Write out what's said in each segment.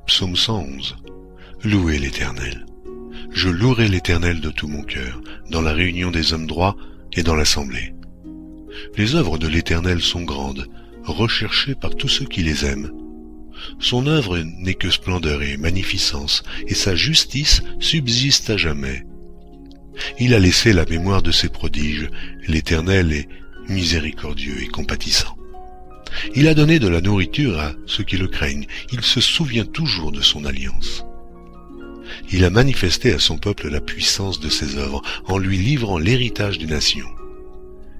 Psaume 111. Louez l'Éternel. Je louerai l'Éternel de tout mon cœur, dans la réunion des hommes droits et dans l'assemblée. Les œuvres de l'Éternel sont grandes, recherchées par tous ceux qui les aiment. Son œuvre n'est que splendeur et magnificence, et sa justice subsiste à jamais. Il a laissé la mémoire de ses prodiges, l'Éternel est miséricordieux et compatissant. Il a donné de la nourriture à ceux qui le craignent, il se souvient toujours de son alliance. Il a manifesté à son peuple la puissance de ses œuvres, en lui livrant l'héritage des nations.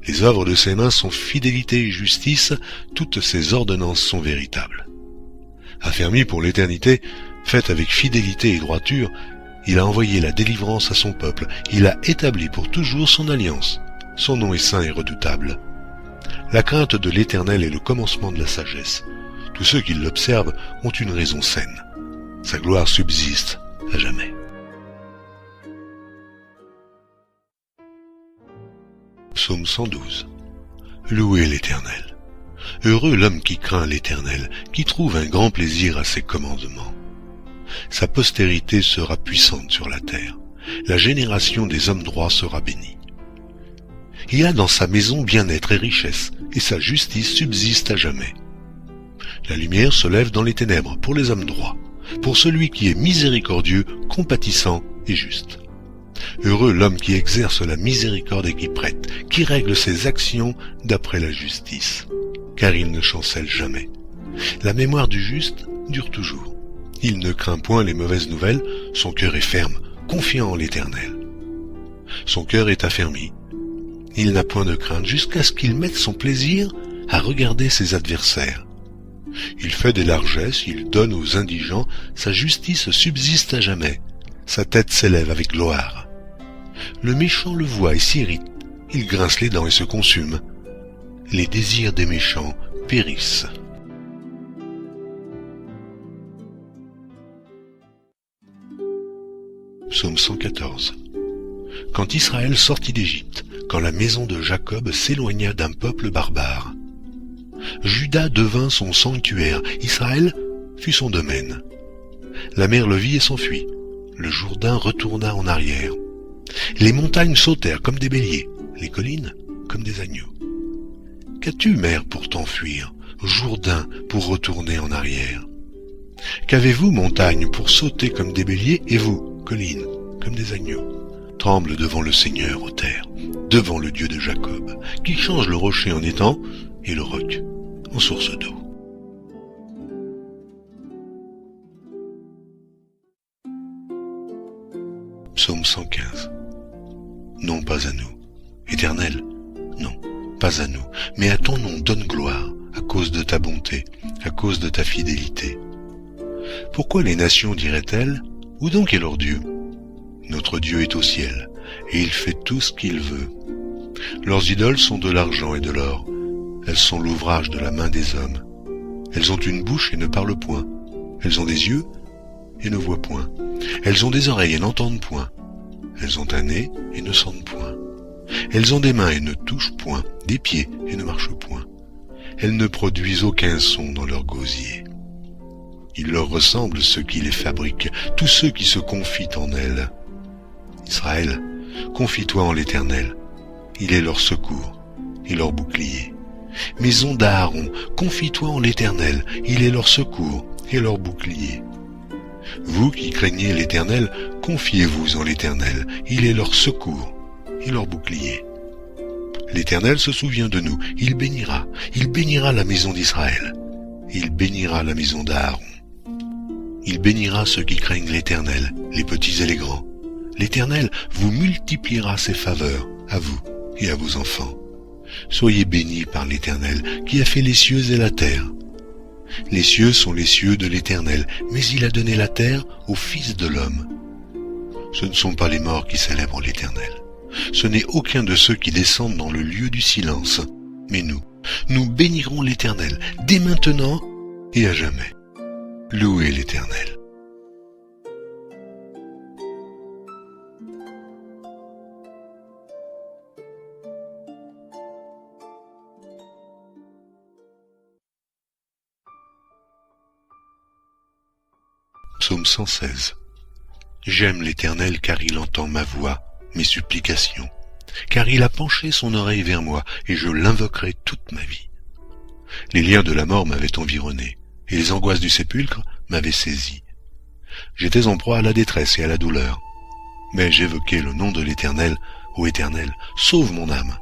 Les œuvres de ses mains sont fidélité et justice, toutes ses ordonnances sont véritables. Affermi pour l'éternité, faite avec fidélité et droiture, il a envoyé la délivrance à son peuple, il a établi pour toujours son alliance. Son nom est saint et redoutable. La crainte de l'Éternel est le commencement de la sagesse. Tous ceux qui l'observent ont une raison saine. Sa gloire subsiste à jamais. Psaume 112. Louez l'Éternel. Heureux l'homme qui craint l'Éternel, qui trouve un grand plaisir à ses commandements. Sa postérité sera puissante sur la terre. La génération des hommes droits sera bénie. Il a dans sa maison bien-être et richesse, et sa justice subsiste à jamais. La lumière se lève dans les ténèbres pour les hommes droits, pour celui qui est miséricordieux, compatissant et juste. Heureux l'homme qui exerce la miséricorde et qui prête, qui règle ses actions d'après la justice, car il ne chancelle jamais. La mémoire du juste dure toujours. Il ne craint point les mauvaises nouvelles, son cœur est ferme, confiant en l'Éternel. Son cœur est affermi. Il n'a point de crainte jusqu'à ce qu'il mette son plaisir à regarder ses adversaires. Il fait des largesses, il donne aux indigents, sa justice subsiste à jamais, sa tête s'élève avec gloire. Le méchant le voit et s'irrite, il grince les dents et se consume. Les désirs des méchants périssent. Psaume 114. Quand Israël sortit d'Égypte, quand la maison de Jacob s'éloigna d'un peuple barbare, Juda devint son sanctuaire, Israël fut son domaine. La mer le vit et s'enfuit, le Jourdain retourna en arrière. Les montagnes sautèrent comme des béliers, les collines comme des agneaux. Qu'as-tu, mer, pour t'enfuir, Jourdain pour retourner en arrière? Qu'avez-vous, montagne, pour sauter comme des béliers, et vous, collines, comme des agneaux? Tremble devant le Seigneur, ô terre, devant le Dieu de Jacob, qui change le rocher en étang et le roc en source d'eau. Psaume 115. Non, pas à nous, Éternel, non, pas à nous, mais à ton nom donne gloire, à cause de ta bonté, à cause de ta fidélité. Pourquoi les nations diraient-elles, où donc est leur Dieu? Notre Dieu est au ciel, et il fait tout ce qu'il veut. Leurs idoles sont de l'argent et de l'or. Elles sont l'ouvrage de la main des hommes. Elles ont une bouche et ne parlent point. Elles ont des yeux et ne voient point. Elles ont des oreilles et n'entendent point. Elles ont un nez et ne sentent point. Elles ont des mains et ne touchent point, des pieds et ne marchent point. Elles ne produisent aucun son dans leur gosier. Il leur ressemble ceux qui les fabriquent, tous ceux qui se confient en elles. Israël, confie-toi en l'Éternel, il est leur secours et leur bouclier. Maison d'Aaron, confie-toi en l'Éternel, il est leur secours et leur bouclier. Vous qui craignez l'Éternel, confiez-vous en l'Éternel, il est leur secours et leur bouclier. L'Éternel se souvient de nous, il bénira la maison d'Israël, il bénira la maison d'Aaron. Il bénira ceux qui craignent l'Éternel, les petits et les grands. L'Éternel vous multipliera ses faveurs, à vous et à vos enfants. Soyez bénis par l'Éternel, qui a fait les cieux et la terre. Les cieux sont les cieux de l'Éternel, mais il a donné la terre au Fils de l'homme. Ce ne sont pas les morts qui célèbrent l'Éternel. Ce n'est aucun de ceux qui descendent dans le lieu du silence. Mais nous bénirons l'Éternel, dès maintenant et à jamais. Louez l'Éternel. Psaume 116. J'aime l'Éternel car il entend ma voix, mes supplications, car il a penché son oreille vers moi, et je l'invoquerai toute ma vie. Les liens de la mort m'avaient environné, et les angoisses du sépulcre m'avaient saisi. J'étais en proie à la détresse et à la douleur, mais j'évoquai le nom de l'Éternel. Ô Éternel, sauve mon âme.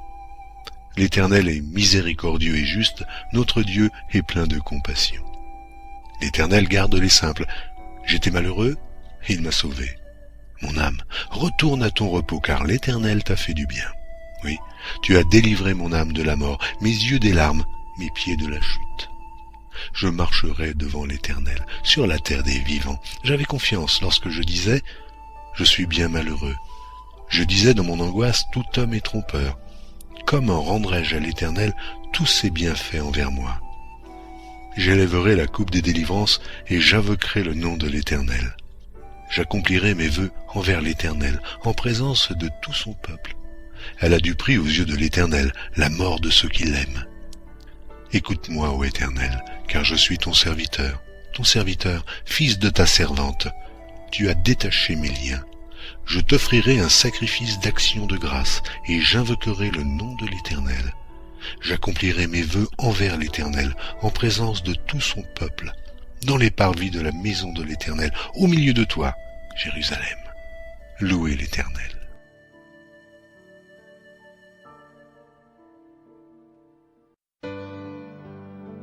L'Éternel est miséricordieux et juste, notre Dieu est plein de compassion. L'Éternel garde les simples. J'étais malheureux, il m'a sauvé. Mon âme, retourne à ton repos, car l'Éternel t'a fait du bien. Oui, tu as délivré mon âme de la mort, mes yeux des larmes, mes pieds de la chute. Je marcherai devant l'Éternel, sur la terre des vivants. J'avais confiance lorsque je disais « Je suis bien malheureux ». Je disais dans mon angoisse « Tout homme est trompeur ». Comment rendrai-je à l'Éternel tous ses bienfaits envers moi? J'élèverai la coupe des délivrances et j'invoquerai le nom de l'Éternel. J'accomplirai mes vœux envers l'Éternel, en présence de tout son peuple. Elle a du prix aux yeux de l'Éternel, la mort de ceux qui l'aiment. Écoute-moi, ô Éternel, car je suis ton serviteur, fils de ta servante. Tu as détaché mes liens. Je t'offrirai un sacrifice d'action de grâce, et j'invoquerai le nom de l'Éternel. J'accomplirai mes vœux envers l'Éternel, en présence de tout son peuple, dans les parvis de la maison de l'Éternel, au milieu de toi, Jérusalem. Louez l'Éternel.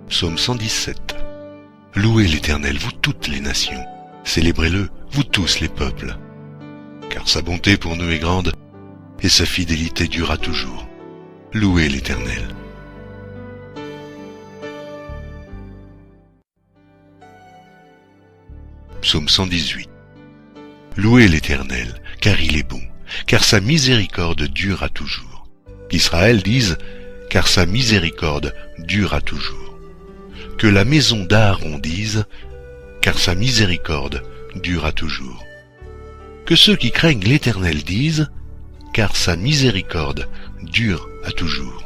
Psaume 117. Louez l'Éternel, vous toutes les nations. Célébrez-le, vous tous les peuples. Car sa bonté pour nous est grande, et sa fidélité durera toujours. Louez l'Éternel. Psaume 118. Louez l'Éternel, car il est bon, car sa miséricorde durera toujours. Qu'Israël dise, car sa miséricorde durera toujours. Que la maison d'Aaron dise, car sa miséricorde durera toujours. Que ceux qui craignent l'Éternel disent, car sa miséricorde dure à toujours.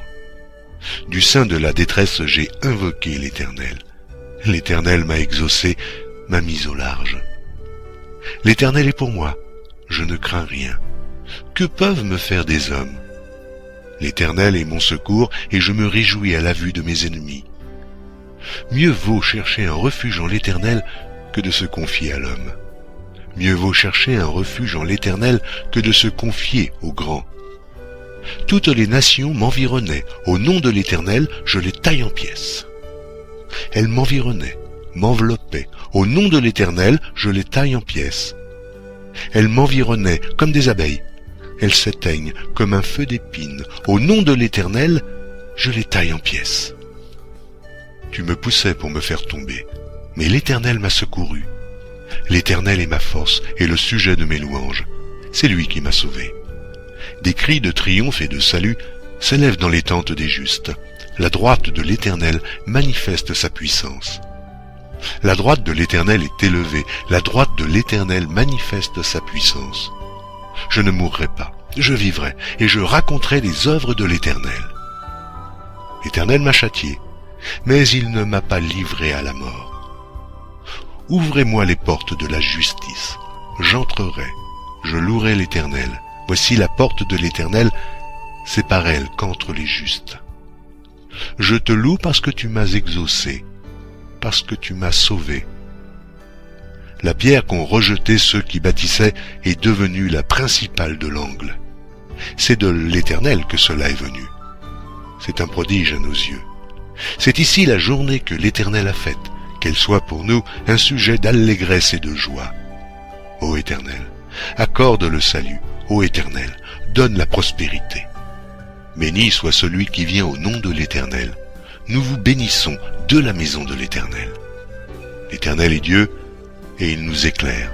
Du sein de la détresse j'ai invoqué l'Éternel. L'Éternel m'a exaucé, m'a mis au large. L'Éternel est pour moi, je ne crains rien. Que peuvent me faire des hommes? L'Éternel est mon secours, et je me réjouis à la vue de mes ennemis. Mieux vaut chercher un refuge en l'Éternel que de se confier à l'homme. Mieux vaut chercher un refuge en l'Éternel que de se confier aux grands. Toutes les nations m'environnaient. Au nom de l'Éternel, je les taille en pièces. Elles m'environnaient, m'enveloppaient. Au nom de l'Éternel, je les taille en pièces. Elles m'environnaient comme des abeilles. Elles s'éteignent comme un feu d'épines. Au nom de l'Éternel, je les taille en pièces. Tu me poussais pour me faire tomber, mais l'Éternel m'a secouru. L'Éternel est ma force et le sujet de mes louanges. C'est lui qui m'a sauvé. Des cris de triomphe et de salut s'élèvent dans les tentes des justes. La droite de l'Éternel manifeste sa puissance. La droite de l'Éternel est élevée. La droite de l'Éternel manifeste sa puissance. Je ne mourrai pas, je vivrai, et je raconterai les œuvres de l'Éternel. L'Éternel m'a châtié, mais il ne m'a pas livré à la mort. Ouvrez-moi les portes de la justice. J'entrerai, je louerai l'Éternel. Voici la porte de l'Éternel, c'est par elle qu'entrent les justes. Je te loue parce que tu m'as exaucé, parce que tu m'as sauvé. La pierre qu'ont rejetée ceux qui bâtissaient est devenue la principale de l'angle. C'est de l'Éternel que cela est venu. C'est un prodige à nos yeux. C'est ici la journée que l'Éternel a faite, qu'elle soit pour nous un sujet d'allégresse et de joie. Ô Éternel, accorde le salut. Ô Éternel, donne la prospérité. Béni soit celui qui vient au nom de l'Éternel. Nous vous bénissons de la maison de l'Éternel. L'Éternel est Dieu, et il nous éclaire.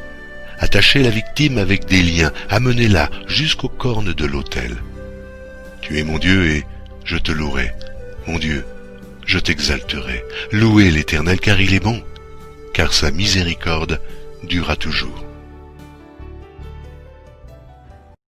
Attachez la victime avec des liens, amenez-la jusqu'aux cornes de l'autel. Tu es mon Dieu, et je te louerai. Mon Dieu, je t'exalterai. Louez l'Éternel, car il est bon, car sa miséricorde durera toujours.